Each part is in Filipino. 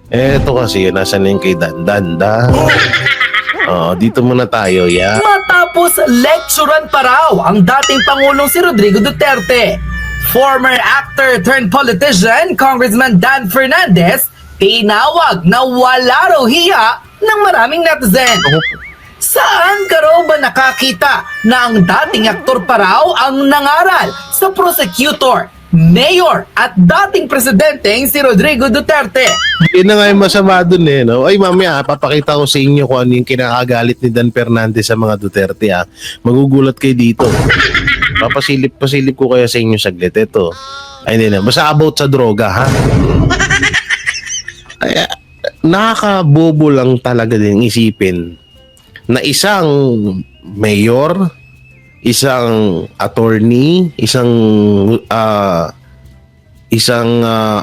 Eto kasi, nasa na yung kay Dandan. Dito muna tayo, ya. Matapos lecturean pa raw ang dating Pangulong si Rodrigo Duterte. Former actor turned politician, Congressman Dan Fernandez, tinawag na wala raw hiya ng maraming netizen. Saan ka raw ba nakakita na ang dating aktor pa raw ang nangaral sa prosecutor, mayor at dating presidenteng si Rodrigo Duterte? Yun na nga yung masama dun no? Ay, mamaya, papakita ko sa inyo kung ano yung kinakagalit ni Dan Fernandez sa mga Duterte, Magugulat kayo dito. Papasilip ko kaya sa inyo saglit. Ito. Ay, hindi na. Basta about sa droga, ha? Ay, nakakabobo lang talaga din isipin na isang mayor, isang attorney, isang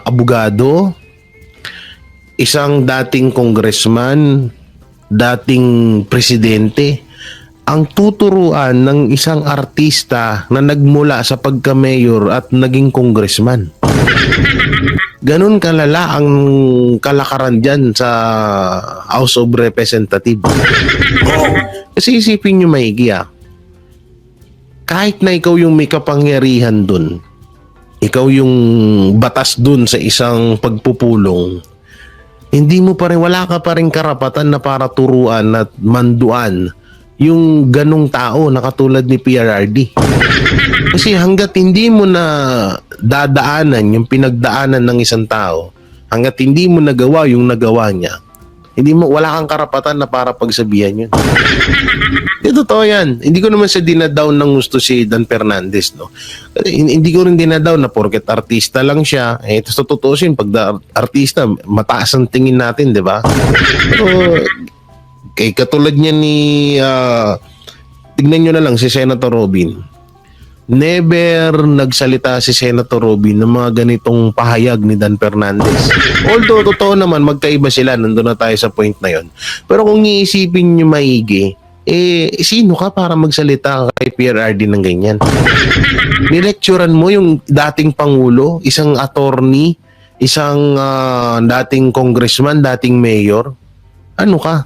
abogado, isang dating congressman, dating presidente, ang tuturuan ng isang artista na nagmula sa pagka-mayor at naging congressman. Ganun kalala ang kalakaran dyan sa House of Representatives. Kasi isipin nyo maigi, kahit na ikaw yung may kapangyarihan dun, ikaw yung batas dun sa isang pagpupulong, hindi mo pa rin, wala ka pa rin karapatan na para turuan at manduan yung ganong tao na katulad ni PRRD. Kasi hanggat hindi mo na dadaanan yung pinagdaanan ng isang tao, hanggat hindi mo nagawa yung nagawa niya, wala kang karapatan na para pagsabihan yun. Totoo yan. Hindi ko naman siya dinadown ng gusto si Dan Fernandez, no? Hindi ko rin dinadown na porket artista lang siya. Tapos tututusin, pag artista, mataas ang tingin natin, di ba? Pero, katulad niya ni, tignan nyo na lang si Senator Robin. Never nagsalita si Senator Robin ng mga ganitong pahayag ni Dan Fernandez. Although, totoo naman, magkaiba sila. Nandun na tayo sa point na yon. Pero kung iisipin nyo maigi, sino ka para magsalita kay PRRD ng ganyan? Nilecturean mo yung dating Pangulo, isang attorney, isang dating congressman, dating mayor. Ano ka?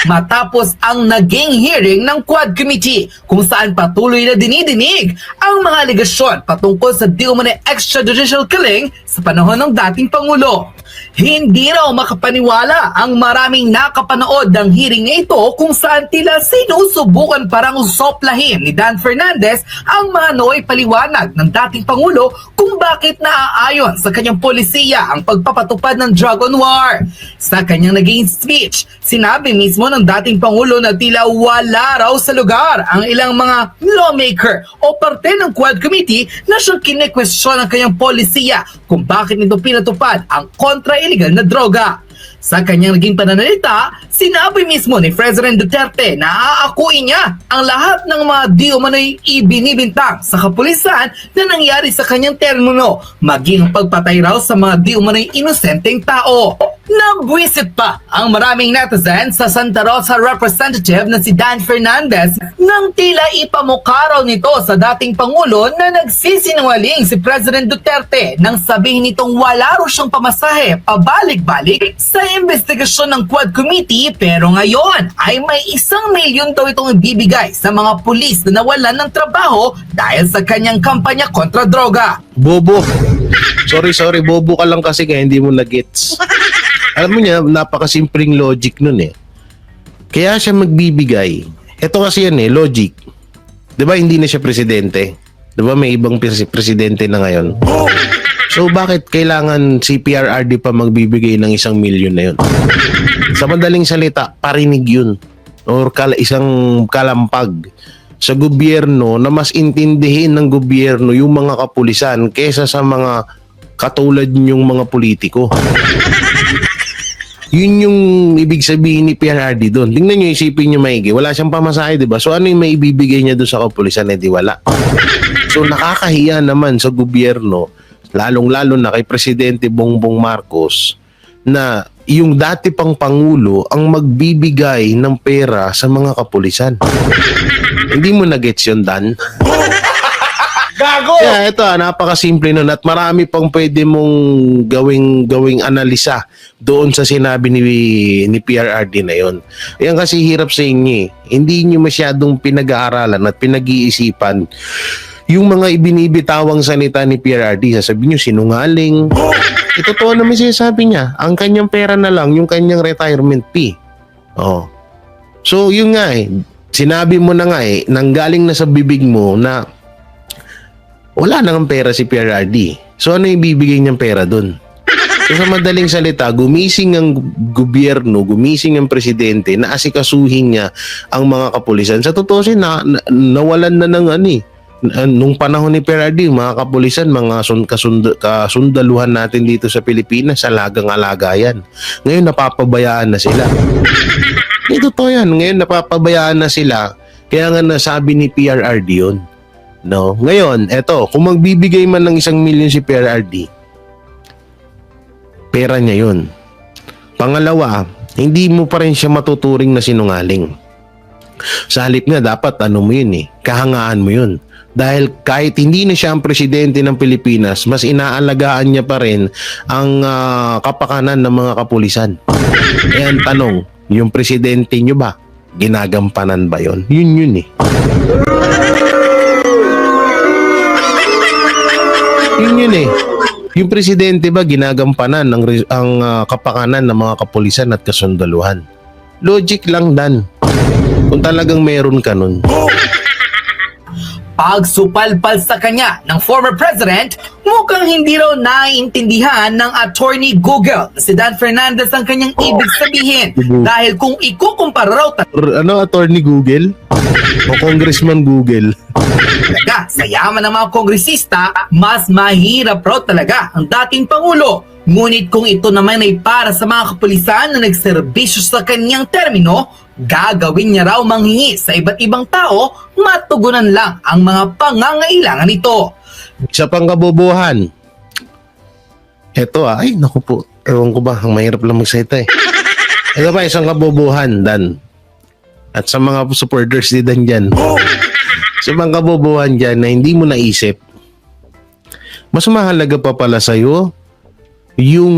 Matapos ang naging hearing ng Quad Committee kung saan patuloy na dinidinig ang mga aligasyon patungkol sa di umano'y extrajudicial killing sa panahon ng dating Pangulo. Hindi raw makapaniwala ang maraming nakapanood ng hearing na ito kung saan tila sinusubukan parang usoplahin ni Dan Fernandez ang mga nooy paliwanag ng dating Pangulo kung bakit naaayon sa kanyang polisiya ang pagpapatupad ng drug on war. Sa kanyang naging speech, sinabi mismo ng dating Pangulo na tila wala raw sa lugar ang ilang mga lawmaker o parte ng Quad Committee na siyang kine-question ang kanyang polisiya kung bakit nito pinatupad ang kontra-illegal na droga. Sa kanyang naging pananalita, sinabi mismo ni President Duterte na aakuin niya ang lahat ng mga di umano'y ibinibintang sa kapulisan na nangyari sa kanyang termino, maging ang pagpatay raw sa mga di umano'y inosenteng tao. Nabwisit pa ang maraming netizen sa Santa Rosa representative na si Dan Fernandez nang tila ipamukha raw nito sa dating Pangulo na nagsisinungaling si President Duterte nang sabihin nitong wala raw siyang pamasahe pabalik-balik sa investigasyon ng Quad Committee, pero ngayon ay may 1 milyon daw itong ibibigay sa mga pulis na nawalan ng trabaho dahil sa kanyang kampanya kontra droga. Bobo. Sorry, bobo ka lang kasi kaya hindi mo na-gets. Alam mo niya, napakasimpleng logic nun Kaya siya magbibigay. Ito kasi yan logic. Diba hindi na siya presidente? Diba may ibang presidente na ngayon? So bakit kailangan si PRRD pa magbibigay ng 1 milyon na yun? Sa madaling salita, parinig yun. Or isang kalampag sa gobyerno na mas intindihin ng gobyerno yung mga kapulisan kesa sa mga katulad yung mga politiko. Yun yung ibig sabihin ni PRRD doon. Tingnan nyo, isipin nyo maigi. Wala siyang pamasahe, diba? So ano yung maibibigay niya doon sa kapulisan? Di wala. So nakakahiya naman sa gobyerno, lalong-lalo na kay Presidente Bongbong Marcos, na yung dati pang Pangulo ang magbibigay ng pera sa mga kapulisan. Hindi mo na-gets yun, Dan? Kaya ito, napakasimple nun at marami pang pwede mong gawing analisa doon sa sinabi ni PRRD na yon. Yan kasi hirap sa inyo eh. Hindi nyo masyadong pinag-aaralan at pinag-iisipan yung mga ibinibitawang salita ni PRRD. Sasabihin nyo, sinungaling. Totoo naman sinasabi niya. Ang kanyang pera na lang, yung kanyang retirement fee. Oh. So, yun nga eh. Sinabi mo na nga eh, nanggaling na sa bibig mo na wala nang pera si PRRD. So ano yung bibigay niyang pera dun? So sa madaling salita, gumising ang gobyerno, gumising ang presidente na asikasuhin niya ang mga kapulisan. Sa totoo nawalan na ng nung panahon ni PRRD, mga kapulisan, mga kasundaluhan natin dito sa Pilipinas, alagang-alaga yan. Ngayon napapabayaan na sila. Ito to yan. Ngayon napapabayaan na sila. Kaya nga nasabi ni PRRD yun. No? Ngayon, eto, kung magbibigay man ng 1 milyon si PRRD, pera niya yun. Pangalawa, hindi mo pa rin siya matuturing na sinungaling. Sa halip nga, dapat mo yun eh, kahangaan mo yun. Dahil kahit hindi na siya ang presidente ng Pilipinas, mas inaalagaan niya pa rin ang kapakanan ng mga kapulisan. Kaya ang tanong, yung presidente niyo ba, ginagampanan ba yun? Yun eh. Yun eh. Yung presidente ba ginagampanan ang kapakanan ng mga kapulisan at kasundaluhan? Logic lang dan. Kung talagang meron ka nun. Pagsupalpal sa kanya ng former president, mukhang hindi raw naiintindihan ng attorney Google na si Dan Fernandez ang kanyang ibig sabihin. Dahil kung ikukumpara raw attorney Google? O Congressman Google? Talaga, sa yaman ng mga kongresista, mas mahirap raw talaga ang dating Pangulo. Ngunit kung ito naman ay para sa mga kapulisan na nagserbisyo sa kanyang termino, gagawin niya raw manghingi sa iba't ibang tao, matugunan lang ang mga pangangailangan nito. Sa pangkabobohan. Ito ay naku po, ewan ko ba, ang mahirap lang magsalita eh. Ito pa, isang kabobohan, Dan. At sa mga supporters ni Dan dyan. Sa mga kabobohan dyan na hindi mo naisip, mas mahalaga pa pala sa'yo yung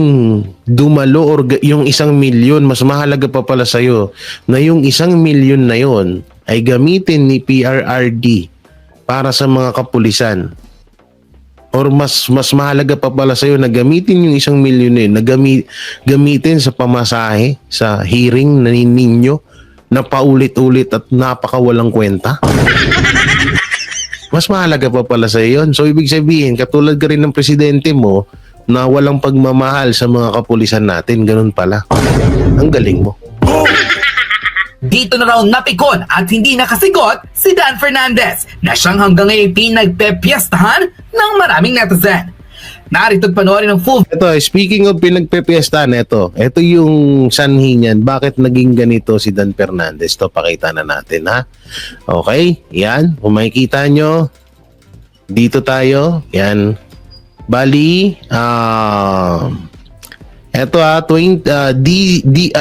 dumalo or yung 1 milyon, mas mahalaga pa pala sa'yo na yung 1 milyon na yon ay gamitin ni PRRD para sa mga kapulisan. Or mas mahalaga pa pala sa'yo na gamitin yung 1 milyon na yun, na gamitin sa pamasahe, sa hearing na ninyo, na paulit-ulit at napakawalang kwenta. Mas mahalaga pa pala sa'yo yun. So ibig sabihin, katulad ka rin ng presidente mo, na walang pagmamahal sa mga kapulisan natin. Ganun pala. Ang galing mo. Dito na raw napikon at hindi nakasigot si Dan Fernandez na siyang hanggang ngayon pinagpepiestahan ng maraming netizen. Narito't panoorin ng full. Ito, speaking of pinagpepiestahan, ito yung sanhi niyan. Bakit naging ganito si Dan Fernandez? Ito, pakita na natin, ha? Okay, yan. Kung makikita nyo, dito tayo. Yan. Bali,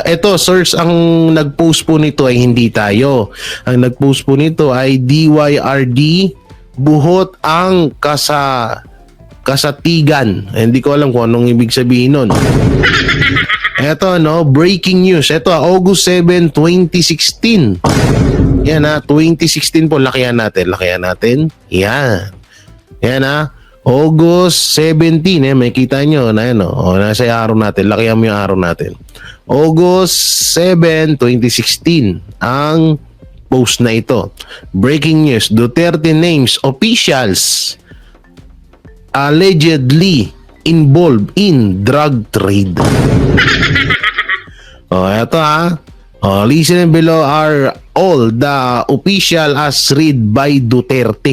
eto source ang nag-post po nito ay hindi tayo. Ang nag-post po nito ay DYRD buhot ang kasatigan. Hindi ko alam kung anong ibig sabihin nun. Eto breaking news. Eto August 7, 2016. Yan 2016 po, lakihan natin. Yan. Yan August 17, may kita nyo na nasa araw natin, lakihan mo yung araw natin. August 7, 2016, ang post na ito. Breaking news, Duterte names officials allegedly involved in drug trade. Ito listen below are all the official as read by Duterte.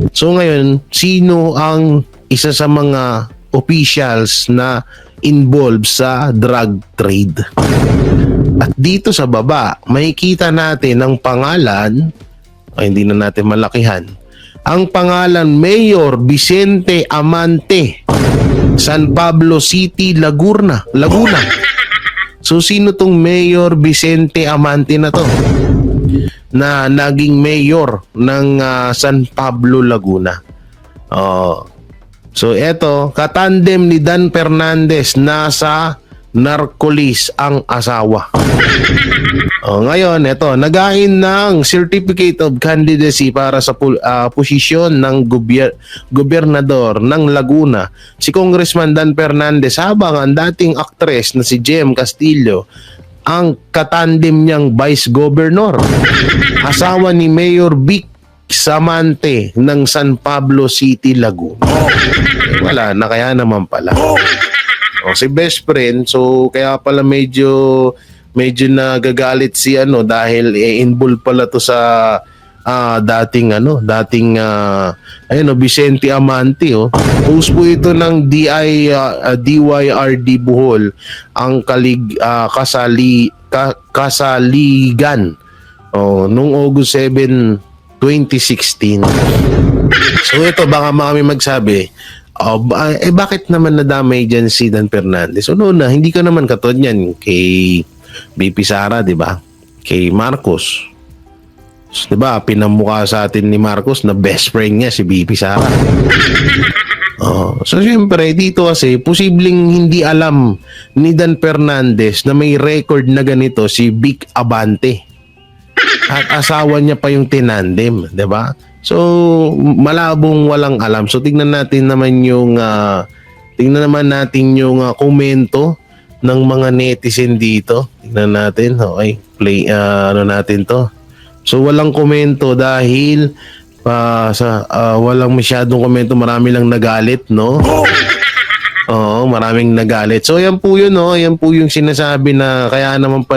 So ngayon, sino ang isa sa mga officials na involved sa drug trade? At dito sa baba, makikita natin ang pangalan, hindi na natin malakihan, ang pangalan Mayor Vicente Amante, San Pablo City, Laguna. So sino tong Mayor Vicente Amante na to? na naging mayor ng San Pablo, Laguna. So eto, katandem ni Dan Fernandez, nasa narcolis ang asawa. Ngayon, eto, nagain ng Certificate of Candidacy para sa posisyon ng gobernador ng Laguna si Congressman Dan Fernandez, habang ang dating actress na si Jem Castillo ang katandem niyang vice governor, asawa ni Mayor Vic Samante ng San Pablo City, Laguna. Wala na, kaya naman pala. Si best friend, so kaya pala medyo nagagalit si dahil involved pala to sa dating Vicente Amante. Post po ito ng DYRD Bohol, ang kasaligan noong August 7, 2016. So ito, baka kami magsabi, bakit naman nadamay dyan si Dan Fernandez? Na, hindi ka naman katulad yan kay BP Sara, di ba? Kay Marcos. Di ba, pinamukha sa atin ni Marcos na best friend niya si BP Sara. So siyempre, dito kasi, posibleng hindi alam ni Dan Fernandez na may record na ganito si Vic Abante. At asawa niya pa yung tinandem, di ba? So, malabong walang alam. So, tingnan naman natin yung komento ng mga netizen dito. Tingnan natin. Okay, play natin to. So, walang komento dahil walang masyadong komento, marami lang nagalit, no? Oo, maraming nagalit. So, yan po yun, no? Yan po yung sinasabi na kaya naman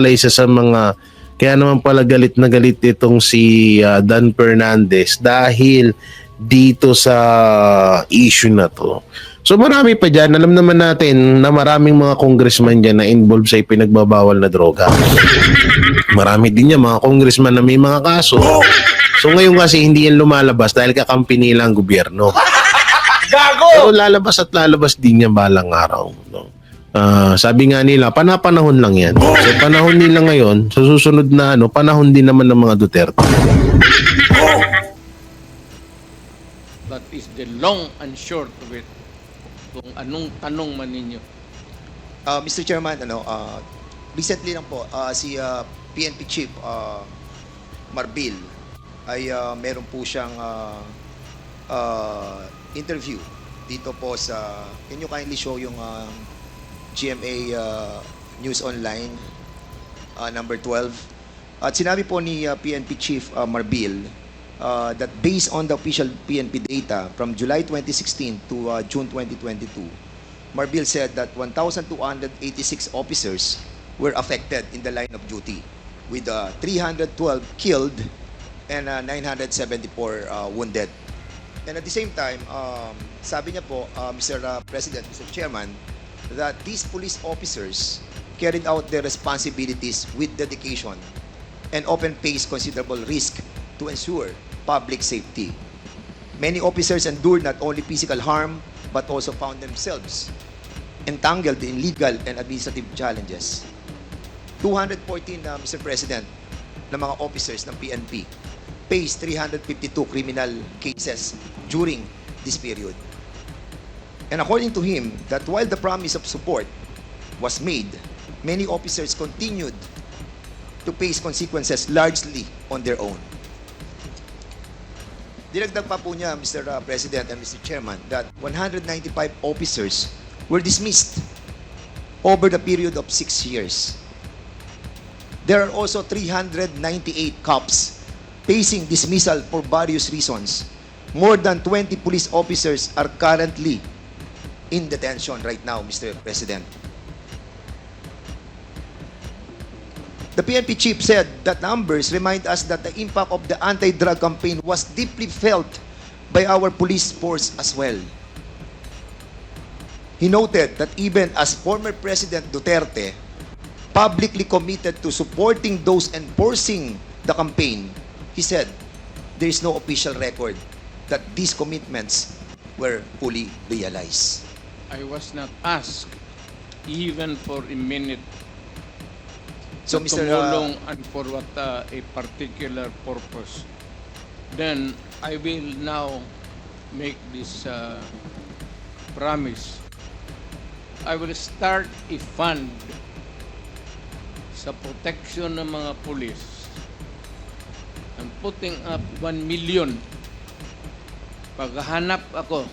pala galit na galit itong si Dan Fernandez dahil dito sa issue na to. So marami pa dyan. Alam naman natin na maraming mga congressman dyan na involved sa ipinagbabawal na droga. Marami din yan mga congressman na may mga kaso. So ngayon kasi hindi yan lumalabas dahil kakampi nila ang gobyerno. Gago! So lalabas din yan balang araw. No? Sabi nga nila, panahon lang yan. So panahon nila ngayon, sa susunod na panahon din naman ng mga Duterte. That is the long and short of it. Kung anong tanong man ninyo. Mr. Chairman, recently lang po, si PNP Chief Marbil ay meron po siyang interview dito po sa, can you kindly show yung GMA News Online number 12. At sinabi po ni PNP Chief Marbil that based on the official PNP data from July 2016 to June 2022, Marbil said that 1,286 officers were affected in the line of duty, with 312 killed and 974 wounded. And at the same time, sabi niya po, Mr. President, Mr. Chairman, that these police officers carried out their responsibilities with dedication and often faced considerable risk to ensure public safety. Many officers endured not only physical harm but also found themselves entangled in legal and administrative challenges. 214, Mr. President, na mga officers ng PNP faced 352 criminal cases during this period. And according to him, that while the promise of support was made, many officers continued to face consequences largely on their own. Dinagdag pa po niya, Mr. President and Mr. Chairman, that 195 officers were dismissed over the period of 6 years. There are also 398 cops facing dismissal for various reasons. More than 20 police officers are currently in detention right now, Mr. President. The PNP chief said that numbers remind us that the impact of the anti-drug campaign was deeply felt by our police force as well. He noted that even as former President Duterte publicly committed to supporting those enforcing the campaign, he said there is no official record that these commitments were fully realized. I was not asked even for a minute. So, na Mr. tumulong and for what a particular purpose. Then I will now make this promise. I will start a fund sa protection ng mga pulis. I'm putting up 1 million. Paghahanap ako,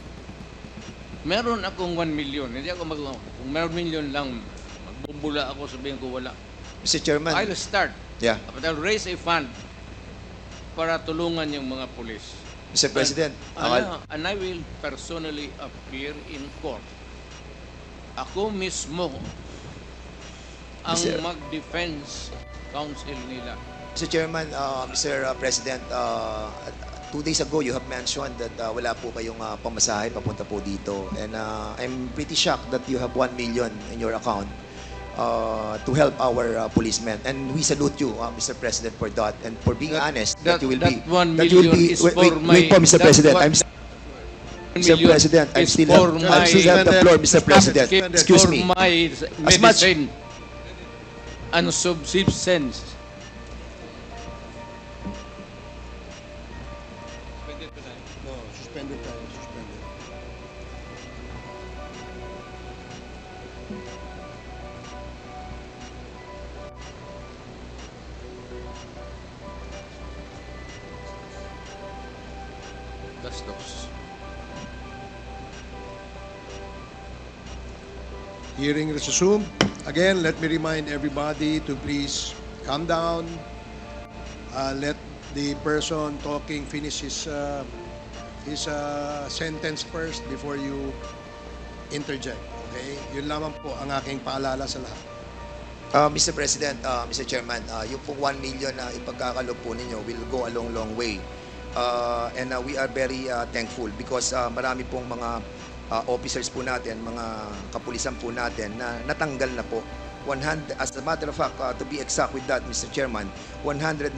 meron akong 1 million. Hindi ako kung meron million lang, magbubula ako, sabihin ko wala. Mr. Chairman. I'll start. Yeah. But I'll raise a fund para tulungan yung mga pulis. Mr. President. And I will personally appear in court. Ako mismo ang Mr. mag-defense counsel nila. Mr. Chairman, Mr. President, 2 days ago you have mentioned that wala po kayong pamasahe papunta po dito. And I'm pretty shocked that you have 1 million in your account to help our policemen. And we salute you, Mr. President, for that. And for being honest, that you will that be... 1 that you will million be- is wait, for wait, my... wait po, Mr. that President. one- I'm Mr. million President, is for I still have the my- floor, Mr. President. Excuse for me. my As much- medicine and subsistence. No, suspended tayo, suspended. Gastos. Hearing resumed. Again, let me remind everybody to please calm down. Let the person talking finish his sentence first before you interject. Okay? Yun lamang po ang aking paalala sa lahat. Mr. President, Mr. Chairman, yung pong 1 million na ipagkakalob po ninyo will go a long, long way. And we are very thankful because marami pong mga officers po natin, mga kapulisan po natin na natanggal na po. 100, as a matter of fact, to be exact with that, Mr. Chairman, 195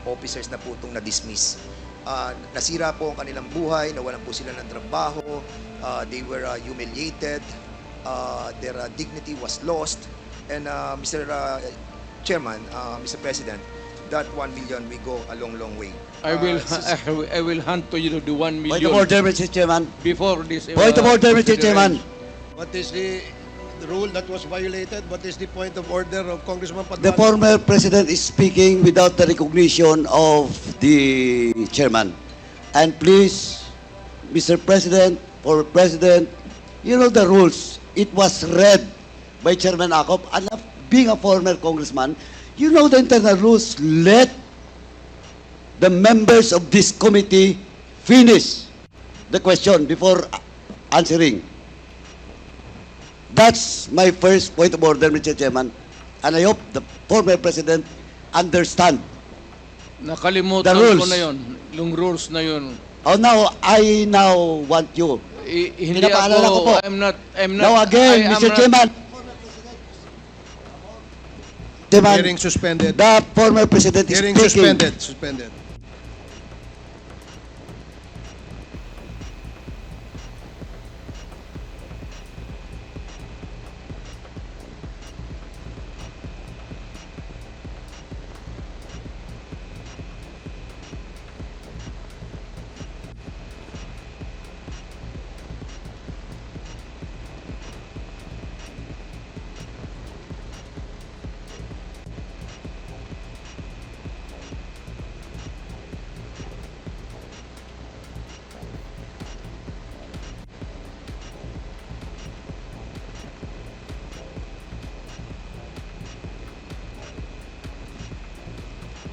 officers na po itong na-dismiss. Nasira po ang kanilang buhay, nawalan po sila ng trabaho, they were humiliated, their dignity was lost. And Mr. Chairman, Mr. President, that 1 million will go a long, long way. I will hand to you the 1 million Point of order, Mr. Chairman. before this. Point of order, Mr. Chairman. What is the rule that was violated? What is the point of order of Congressman The Padman? former president is speaking without the recognition of the chairman. And please, Mr. President, former president, you know the rules. It was read by Chairman Akop. And being a former congressman, you know the internal rules. Let the members of this committee finish the question before answering. That's my first point of order, Mr. Chairman. And I hope the former president understand. Nakalimutan The rules. ko na yun. Yung rules na yun. Oh, now, I now want you. Hindi Pinapaalala ko po. I'm not, Now again, I am Mr. not- Chairman. Chairman, Hearing suspended. the former president is Hearing speaking. suspended.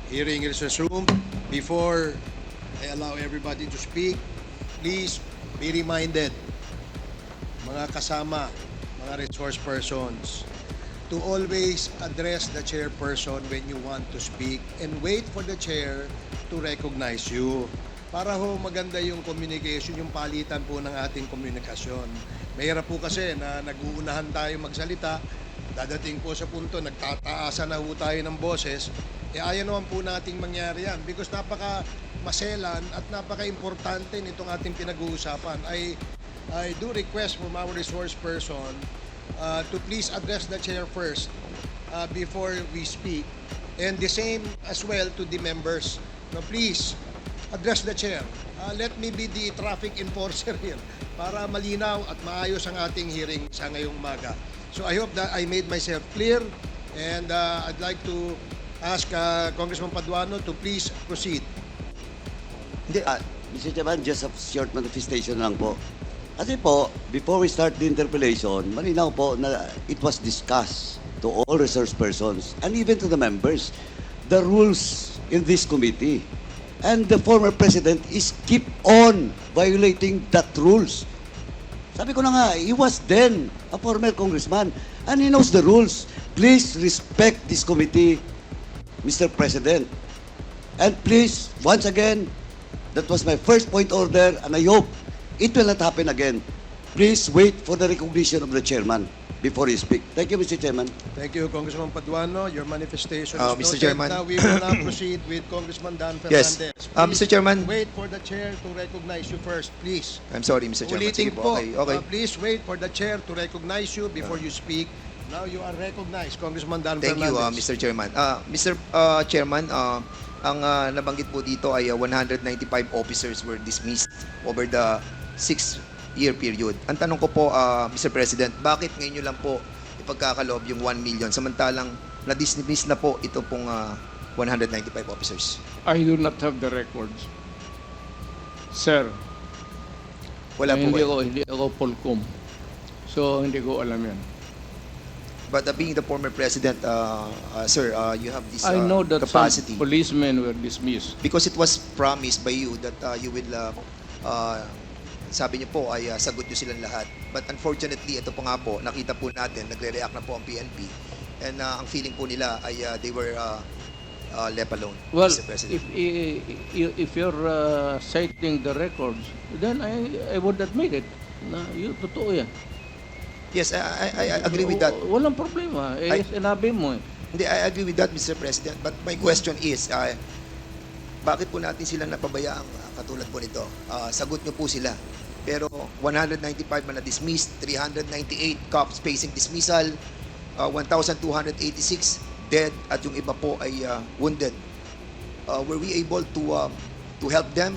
Hearing is resumed. Before I allow everybody to speak, please be reminded, mga kasama, mga resource persons, to always address the chairperson when you want to speak and wait for the chair to recognize you. Para ho maganda yung communication, yung palitan po ng ating komunikasyon. Mahirap po kasi na nag-uunahan tayo magsalita, dadating po sa punto, nagtataasan na ho tayo ng boses, ayaw naman po nating mangyari yan because napaka maselan at napaka-importante nitong ating pinag-uusapan. I do request from our resource person to please address the chair first before we speak. And the same as well to the members. Now, please, address the chair. Let me be the traffic enforcer here para malinaw at maayos ang ating hearing sa ngayong umaga. So I hope that I made myself clear, and I'd like to ask Congressman Paduano to please proceed. Hindi, Mr. Chairman, just a short manifestation lang po. Kasi po, before we start the interpellation, malinaw po na it was discussed to all resource persons and even to the members, the rules in this committee. And the former president is keep on violating that rules. Sabi ko na nga, he was then a former congressman and he knows the rules. Please respect this committee, Mr. President. And please, once again, that was my first point order, and I hope it will not happen again. Please wait for the recognition of the chairman before you speak. Thank you, Mr. Chairman. Thank you, Congressman Paduano. Your manifestation Mr. is noted. Chairman. Now we will now proceed with Congressman Dan Yes. Fernandez. Mr. Chairman. Wait for the chair to recognize you first, please. I'm sorry, Mr. Chairman. Ulitin Sige po, Okay, okay. please wait for the chair to recognize you before you speak. Now you are recognized, Congressman Dan Thank you, Fernandez. Mr. Chairman. Mr. Chairman, ang nabanggit po dito ay 195 officers were dismissed over the 6-year period. Ang tanong ko po, Mr. President, bakit ngayon nyo lang po ipagkakaloob yung 1 million samantalang na-dismiss na po ito pong 195 officers? I do not have the records. Sir, Wala po. hindi ako Polcom. So, hindi ko alam yan. But being the former president, sir, you have this I know that capacity. some policemen were dismissed. Because it was promised by you that you will, sabi niyo po ay sagot niyo silang lahat. But unfortunately, ito po nga po, nakita po natin, nagre-react na po ang PNP. And ang feeling po nila ay they were left alone, Well, Mr. President. if you're citing the records, then I would admit it. Na yun, totoo yan. Yes, I agree with that. Walang problema. Sinabi mo eh. Hindi, I agree with that, Mr. President. But my question is, bakit po natin sila napabayaang katulad po nito? Sagot niyo po sila. Pero 195 man na-dismissed, 398 cops facing dismissal, 1,286 dead, at yung iba po ay wounded. Were we able to help them,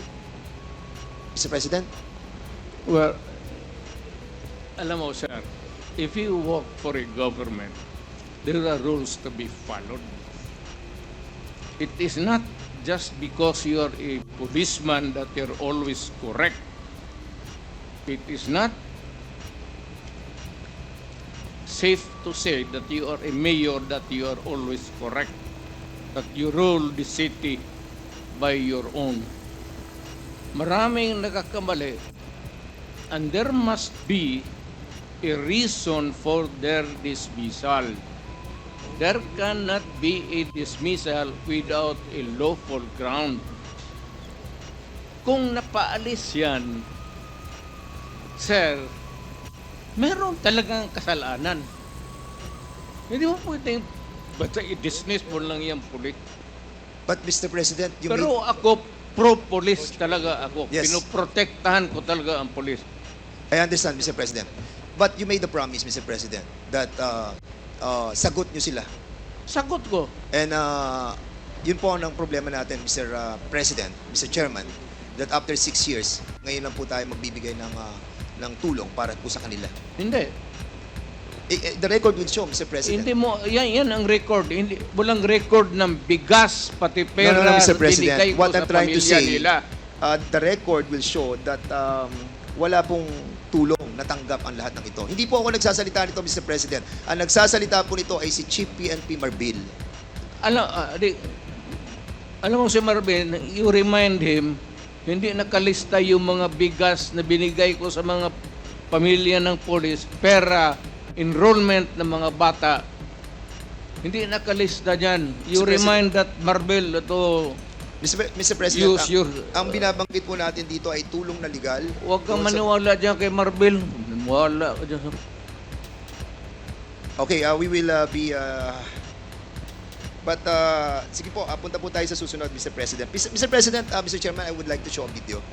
Mr. President? Well, alam mo, sir, if you work for a government, there are rules to be followed. It is not just because you are a policeman that you're always correct. It is not safe to say that you are a mayor that you are always correct, that you rule the city by your own. Maraming nagkakamali, and there must be a reason for their dismissal. There cannot be a dismissal without a lawful ground. Kung napaalis yan, sir, meron talagang kasalanan. Hindi mo pwedeng basta i-dismiss mo lang yung pulit. But Mr. President, you Pero ako, pro-police talaga ako. Yes. Pinoprotektahan ko talaga ang police. I understand, Mr. President. But you made the promise, Mr. President, that sagot nyo sila. Sagot ko. And yun po ang problema natin, Mr. President, Mr. Chairman, that after 6 years, ngayon lang po tayo magbibigay ng tulong para po sa kanila. Hindi. The record will show, Mr. President. Hindi mo, yan ang record. Hindi, walang record ng bigas, pati pera No, Mr. na President. binigay ko What sa I'm trying to pamilya say, nila. the record will show that wala pong tulong natanggap ang lahat ng ito. Hindi po ako nagsasalita nito, Mr. President. Ang nagsasalita po nito ay si Chief PNP Marbil. Alam mo si Marvin, you remind him, hindi nakalista yung mga bigas na binigay ko sa mga pamilya ng polis, pera, enrollment ng mga bata. Hindi nakalista dyan. You Mr. remind that Marvel to Mr. President, use your... ang binabanggit po natin dito ay tulong na legal. Huwag kang Also- maniwala dyan kay Marvel. Maniwala ka dyan sa... Okay, we will be... but, sige po, punta po tayo sa susunod, Mr. President. Mr. President, Mr. Chairman, I would like to show a video.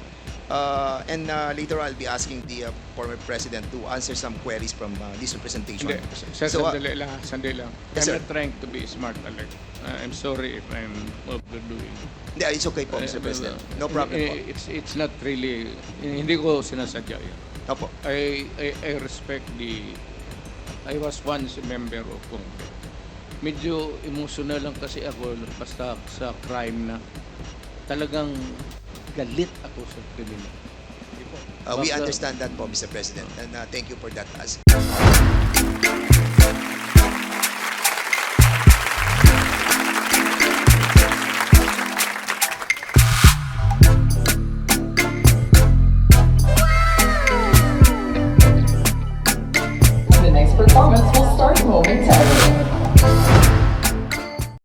And later I'll be asking the former president to answer some queries from this representation. Hindi, sir, So, sandali lang. Yes, I'm sir. not trying to be smart, Alex. I'm sorry if I'm overdoing. yeah, it's okay po, Mr. President. No problem po. It's not really, hindi ko sinasadya yun. Opo. I respect I was once a member of Congress. Medyo emotional lang kasi ako basta sa crime na talagang galit ako sa kriminal. We Baka- understand that po, Mr. President, and thank you for that.